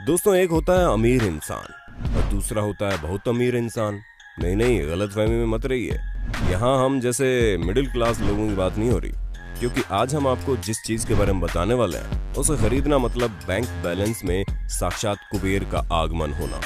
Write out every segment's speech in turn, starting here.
दोस्तों, एक होता है अमीर इंसान और दूसरा होता है बहुत अमीर इंसान। नहीं, गलतफहमी में मत रहिए। यहाँ हम जैसे मिडिल क्लास लोगों की बात नहीं हो रही, क्योंकि आज हम आपको जिस चीज के बारे में बताने वाले हैं उसे खरीदना मतलब बैंक बैलेंस में साक्षात कुबेर का आगमन होना।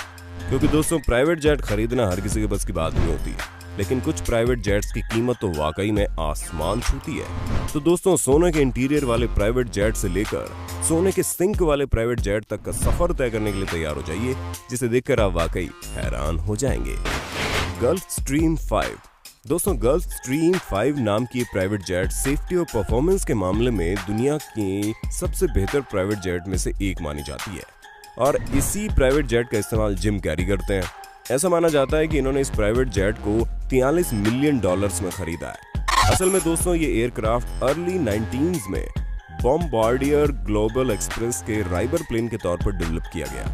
क्योंकि दोस्तों, प्राइवेट जेट खरीदना हर किसी के बस की बात नहीं होती, लेकिन कुछ प्राइवेट जेट्स की कीमत तो वाकई में आसमान छूती है। तो दोस्तों, सोने के इंटीरियर वाले प्राइवेट जेट से लेकर सोने के सिंक वाले प्राइवेट जेट तक का सफर तय करने के लिए तैयार हो जाइए, जिसे देखकर आप वाकई हैरान हो जाएंगे। Gulf stream 5। दोस्तों, गल्फ स्ट्रीम 5 नाम की प्राइवेट जेट सेफ्टी और परफॉर्मेंस के मामले में दुनिया की सबसे बेहतर प्राइवेट जेट में से एक मानी जाती है और इसी प्राइवेट जेट का इस्तेमाल जिम कैरी करते हैं। ऐसा माना जाता है कि इन्होंने इस प्राइवेट जेट को $43 मिलियन में खरीदा है। असल में दोस्तों, ये एयरक्राफ्ट अर्ली 19s में बॉम्बार्डियर ग्लोबल एक्सप्रेस के राइबर प्लेन के तौर पर डेवलप किया गया,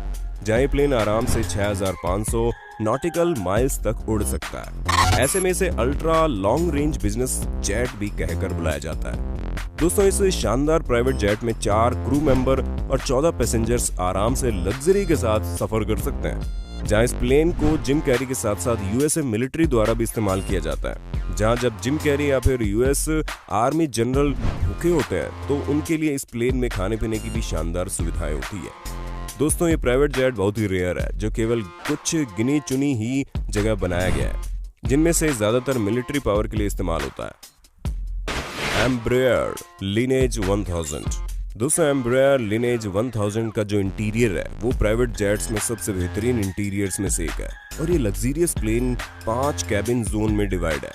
जहां ये प्लेन आराम से 6500 नॉटिकल माइल्स तक उड़ सकता है। ऐसे में इसे ultra long range business jet भी कहकर बुलाया जाता है। दोस्तों, इस शानदार प्राइवेट जेट में 4 क्रू मेंबर और 14 पैसेंजर्स आराम से लग्जरी के साथ सफर कर सकते हैं। जहां इस प्लेन को जिम कैरी के साथ साथ यूएसए मिलिट्री द्वारा भी इस्तेमाल किया जाता है। जहां जब जिम कैरी या फिर यूएस आर्मी जनरल भूखे होते हैं तो उनके लिए इस प्लेन में खाने पीने की भी शानदार सुविधाएं होती है। दोस्तों, ये प्राइवेट जेट बहुत ही रेयर है, जो केवल कुछ गिनी चुनी ही जगह बनाया गया है, जिनमें से ज्यादातर मिलिट्री पावर के लिए इस्तेमाल होता है। Embraer lineage 1000। दोस्तों, एम्ब्रेयर लिनेज 1000 का जो इंटीरियर है वो प्राइवेट जेट्स में सबसे बेहतरीन इंटीरियर्स में से एक है और ये लग्जरियस प्लेन 5 कैबिन जोन में डिवाइड है,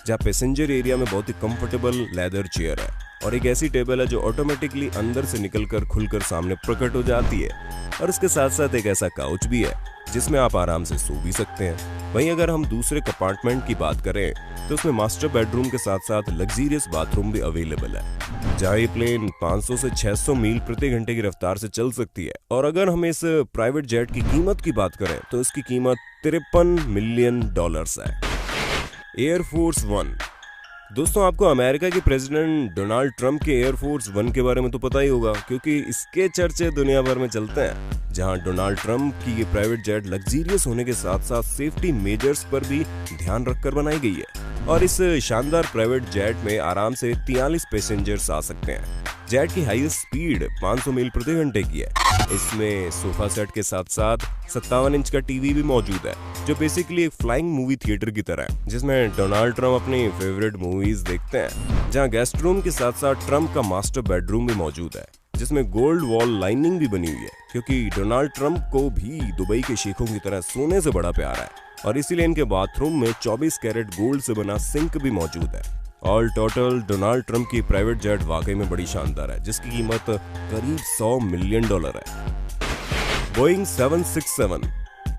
जहाँ पैसेंजर एरिया में बहुत ही कंफर्टेबल लेदर चेयर है और एक ऐसी टेबल है जो ऑटोमेटिकली अंदर से निकलकर खुलकर सामने प्रकट हो जाती है और इसके साथ साथ एक ऐसा काउच भी है जिसमें आप आराम से सो भी सकते हैं। वहीं अगर हम दूसरे कंपार्टमेंट की बात करें तो उसमें मास्टर बेडरूम के साथ साथ लग्जरियस बाथरूम भी अवेलेबल है, जहाँ ये प्लेन 500 से 600 मील प्रति घंटे की रफ्तार से चल सकती है। और अगर हम इस प्राइवेट जेट की कीमत की बात करें तो इसकी कीमत $53 मिलियन है। एयरफोर्स 1। दोस्तों, आपको अमेरिका के प्रेसिडेंट डोनाल्ड ट्रंप के एयरफोर्स 1 के बारे में तो पता ही होगा, क्योंकि इसके चर्चे दुनिया भर में चलते हैं। जहां डोनाल्ड ट्रंप की ये प्राइवेट जेट लग्जरियस होने के साथ साथ सेफ्टी मेजर्स पर भी ध्यान रखकर बनाई गई है और इस शानदार प्राइवेट जेट में आराम से 43 पैसेंजर्स आ सकते हैं। जेट की हाईएस्ट स्पीड 500 मील प्रति घंटे की है। इसमें सोफा सेट के साथ साथ 57 इंच का टीवी भी मौजूद है, जो बेसिकली एक फ्लाइंग मूवी थिएटर की तरह है, जिसमें डोनाल्ड ट्रंप अपनी फेवरेट मूवीज देखते हैं। जहां गेस्ट रूम के साथ साथ ट्रंप का मास्टर बेडरूम भी मौजूद है, जिसमें गोल्ड वॉल लाइनिंग भी बनी हुई है, क्योंकि डोनाल्ड ट्रंप को भी दुबई के शेखों की तरह सोने से बड़ा प्यार है और इसीलिए इनके बाथरूम में 24 कैरेट गोल्ड से बना सिंक भी मौजूद है। ऑल टोटल डोनाल्ड ट्रंप की प्राइवेट जेट वाकई में बड़ी शानदार है, जिसकी कीमत करीब $100 मिलियन है। बोइंग 767।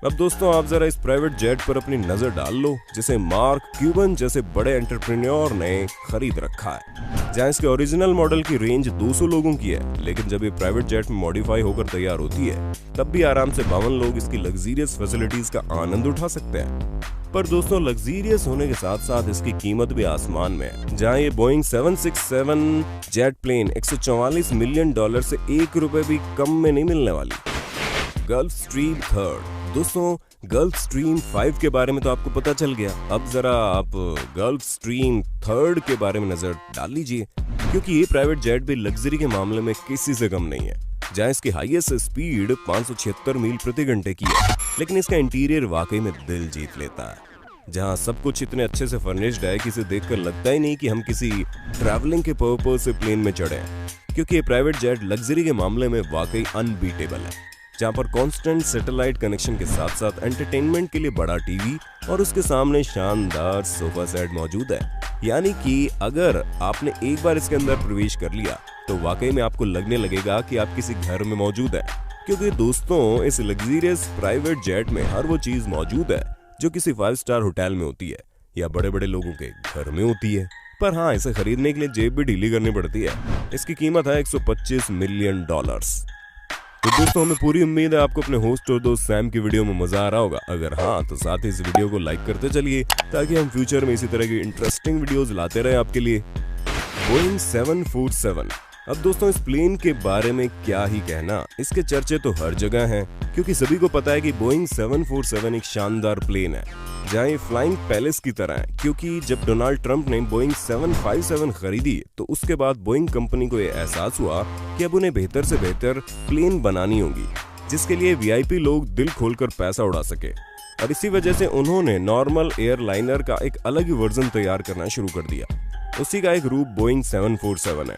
अब दोस्तों, आप जरा इस प्राइवेट जेट पर अपनी नजर डाल लो, जिसे मार्क क्यूबन जैसे बड़े एंटरप्रेन्योर ने खरीद रखा है। जहां इसके ओरिजिनल मॉडल की रेंज 200 लोगों की है, लेकिन जब ये प्राइवेट जेट में मॉडिफाई होकर तैयार होती है तब भी आराम से 52 लोग इसकी लग्जरियस फैसिलिटीज का आनंद उठा सकते हैं। पर दोस्तों, लग्जरियस होने के साथ साथ इसकी कीमत भी आसमान में है, जहां ये बोइंग 767 जेट प्लेन $144 मिलियन से ₹1 भी कम में नहीं मिलने वाली। Gulf stream 3। दोस्तों, गल्फ स्ट्रीम 5 के बारे में तो आपको पता चल गया। अब जरा आप गल्फ स्ट्रीम 3 के बारे में नजर डाल लीजिए, क्योंकि ये प्राइवेट जेट भी लग्जरी के मामले में किसी से कम नहीं है। जहां इसकी हाईएस्ट स्पीड 576 मील प्रति घंटे की है, लेकिन इसका इंटीरियर वाकई में दिल जीत लेता है। जहां सब कुछ इतने अच्छे से फर्निश्ड है कि इसे देखकर लगता ही नहीं कि हम किसी ट्रैवलिंग के पर्पस से प्लेन में चढ़े हैं, क्योंकि ये प्राइवेट जेट लग्जरी के मामले में वाकई अनबीटेबल है। जहां पर कांस्टेंट सैटेलाइट कनेक्शन के साथ साथ एंटरटेनमेंट के लिए बड़ा टीवी और उसके सामने शानदार सोफा सेट मौजूद है। यानी कि अगर आपने एक बार इसके अंदर प्रवेश कर लिया तो वाकई में आपको लगने लगेगा कि आप किसी घर में मौजूद है, क्योंकि दोस्तों, इस लग्जरियस प्राइवेट जेट में हर वो चीज मौजूद है जो किसी 5 स्टार होटल में होती है या बड़े बड़े लोगों के घर में होती है। पर हाँ, इसे खरीदने के लिए जेब भी ढीली करनी पड़ती है। इसकी कीमत है $125 मिलियन। तो दोस्तों, हमें पूरी उम्मीद है आपको अपने होस्ट और दोस्त सैम की वीडियो में मजा आ रहा होगा। अगर हाँ, तो साथ ही इस वीडियो को लाइक करते चलिए, ताकि हम फ्यूचर में इसी तरह की इंटरेस्टिंग वीडियोस लाते रहे आपके लिए। बोइंग 747। अब दोस्तों इस प्लेन के बारे में क्या ही कहना, इसके चर्चे तो हर जगह हैं क्योंकि सभी को पता है कि बोइंग 747 एक शानदार प्लेन है जहां ये फ्लाइंग पैलेस की तरह है। क्योंकि जब डोनाल्ड ट्रंप ने बोइंग 757 खरीदी तो उसके बाद बोइंग कंपनी को ये एहसास हुआ कि अब उन्हें बेहतर से बेहतर प्लेन बनानी होगी जिसके लिए वीआईपी लोग दिल खोलकर पैसा उड़ा सके। और इसी वजह से उन्होंने नॉर्मल एयरलाइनर का एक अलग ही वर्जन तैयार करना शुरू कर दिया। उसी का एक रूप बोइंग 747 है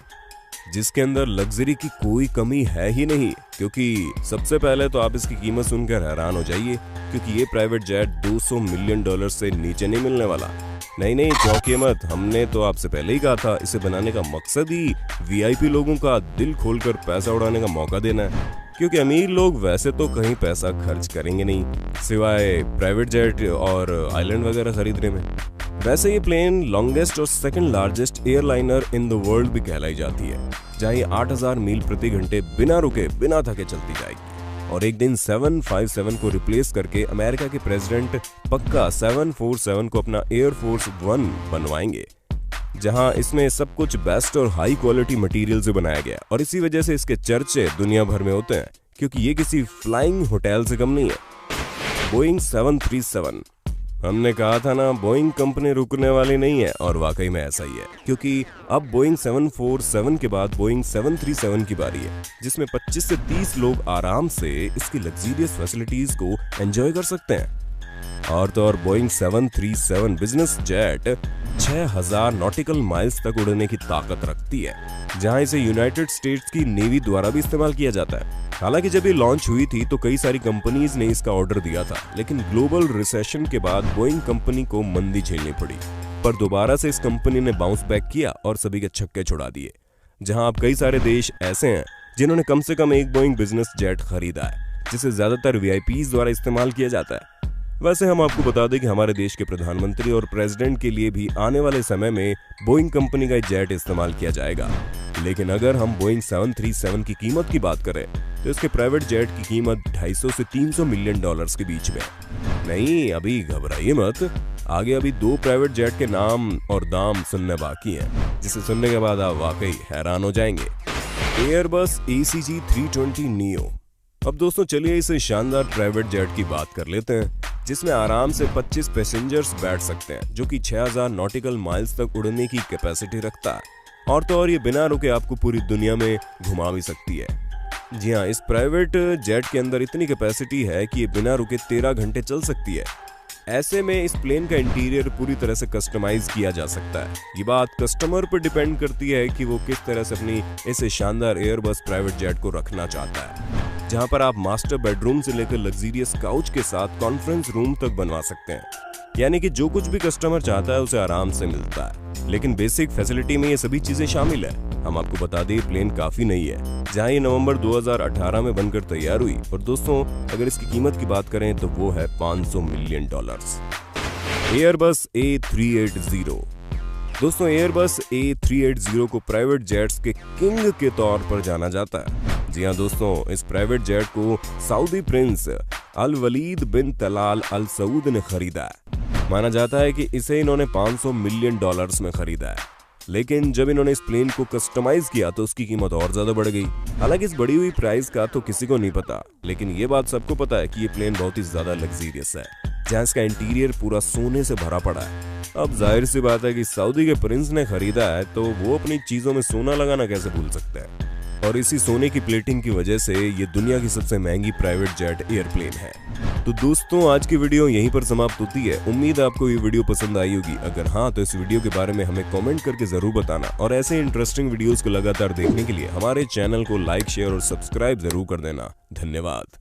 जिसके अंदर लग्जरी की कोई कमी है ही नहीं। क्योंकि सबसे पहले तो आप इसकी कीमत सुनकर हैरान हो जाइए क्योंकि ये प्राइवेट जेट $200 मिलियन से नीचे नहीं मिलने वाला। नहीं चौंकिए मत, हमने तो आपसे पहले ही कहा था इसे बनाने का मकसद ही वीआईपी लोगों का दिल खोलकर पैसा उड़ाने का मौका देना है। क्योंकि अमीर लोग वैसे तो कहीं पैसा खर्च करेंगे नहीं सिवाय प्राइवेट जेट और आइलैंड वगैरह खरीदने में। वैसे ये प्लेन लॉन्गेस्ट और second largest airliner in the world भी कहलाई जाती है जहां ये 8000 मील प्रति घंटे बिना रुके बिना थके चलती जाएगी। और एक दिन 757 को रिप्लेस करके अमेरिका के प्रेसिडेंट पक्का 747 को अपना एयरफोर्स 1 बनवाएंगे जहां इसमें सब कुछ बेस्ट और हाई क्वालिटी मटेरियल से बनाया गया। और इसी वजह से इसके चर्चे दुनिया भर में होते हैं क्योंकि ये किसी फ्लाइंग होटल से कम नहीं है। बोइंग 737, हमने कहा था ना बोइंग कंपनी रुकने वाली नहीं है और वाकई में ऐसा ही है क्योंकि अब बोइंग 747 के बाद बोइंग 737 की बारी है जिसमें 25 से 30 लोग आराम से इसकी लग्जरियस फैसिलिटीज को एंजॉय कर सकते हैं। और तो और Boeing 737 business jet 6000 nautical miles तक उड़ने की ताकत रखती है जहां इसे यूनाइटेड स्टेट्स की नेवी द्वारा भी इस्तेमाल किया जाता है। हालांकि जब ये लॉन्च हुई थी तो कई सारी कंपनीज ने इसका ऑर्डर दिया था लेकिन ग्लोबल रिसेशन के बाद बोइंग कंपनी को मंदी झेलनी पड़ी। पर दोबारा से इस कंपनी ने बाउंस बैक किया और सभी के छक्के छुड़ा दिए। जहां अब कई सारे देश ऐसे हैं जिन्होंने कम से कम एक बोइंग बिजनेस जेट खरीदा है जिसे ज्यादातर वीआईपीज द्वारा इस्तेमाल किया जाता है। वैसे हम आपको बता दें कि हमारे देश के प्रधानमंत्री और प्रेसिडेंट के लिए भी आने वाले समय में बोइंग कंपनी का जेट इस्तेमाल किया जाएगा। लेकिन अगर हम बोइंग 737 की कीमत की बात करें तो इसके प्राइवेट जेट की कीमत $250 से $300 मिलियन के बीच में। नहीं, अभी घबराइए मत, आगे अभी 2 प्राइवेट जेट के नाम और दाम सुनने बाकी हैं जिसे सुनने के बाद आप वाकई हैरान हो जाएंगे। Airbus ACG 320 neo. अब दोस्तों चलिए इस शानदार प्राइवेट जेट की बात कर लेते हैं जिसमें आराम से 25 पैसेंजर्स बैठ सकते हैं जो कि 6000 नॉटिकल माइल्स तक उड़ने की कैपेसिटी रखता है। और तो और ये बिना रुके आपको पूरी दुनिया में घुमा भी सकती है। जी हाँ, इस प्राइवेट जेट के अंदर इतनी कैपेसिटी है कि ये बिना रुके 13 घंटे चल सकती है। ऐसे में इस प्लेन का इंटीरियर पूरी तरह से कस्टमाइज किया जा सकता है। ये बात कस्टमर पर डिपेंड करती है कि वो किस तरह से अपनी इस शानदार एयरबस प्राइवेट जेट को रखना चाहता है, जहां पर आप मास्टर बेडरूम से लेकर लग्जरियस काउच के साथ कॉन्फ्रेंस रूम तक बनवा सकते हैं। यानी कि जो कुछ भी कस्टमर चाहता है उसे आराम से मिलता है। लेकिन बेसिक फैसिलिटी में ये सभी चीजें शामिल है। हम आपको बता दें प्लेन काफी नई है जहां ये नवंबर 2018 में बनकर तैयार हुई। और दोस्तों अगर इसकी कीमत की बात करें तो वो है $500 मिलियन। Airbus A380। दोस्तों एयरबस A380 को प्राइवेट जेट्स के किंग के तौर पर जाना जाता है। जी हाँ दोस्तों, इस प्राइवेट जेट को सऊदी प्रिंस अल वलीद बिन तलाल अल सऊद ने खरीदा है। माना जाता है कि इसे इन्होंने $500 मिलियन में खरीदा है। लेकिन जब इन्होंने इस प्लेन को कस्टमाइज किया तो उसकी कीमत और ज्यादा बढ़ गई। हालांकि इस बढ़ी हुई प्राइस का तो किसी को नहीं पता, लेकिन ये बात सबको पता है कि ये प्लेन बहुत ही ज्यादा लग्जरियस है जहां इसका इंटीरियर पूरा सोने से भरा पड़ा है। अब जाहिर सी बात है कि सऊदी के प्रिंस ने खरीदा है तो वो अपनी चीजों में सोना लगाना कैसे भूल सकता है। और इसी सोने की प्लेटिंग की वजह से ये दुनिया की सबसे महंगी प्राइवेट जेट एयरप्लेन है। तो दोस्तों आज की वीडियो यहीं पर समाप्त होती है। उम्मीद है आपको ये वीडियो पसंद आई होगी। अगर हाँ तो इस वीडियो के बारे में हमें कमेंट करके जरूर बताना और ऐसे इंटरेस्टिंग वीडियोस को लगातार देखने के लिए हमारे चैनल को लाइक, शेयर और सब्सक्राइब जरूर कर देना। धन्यवाद।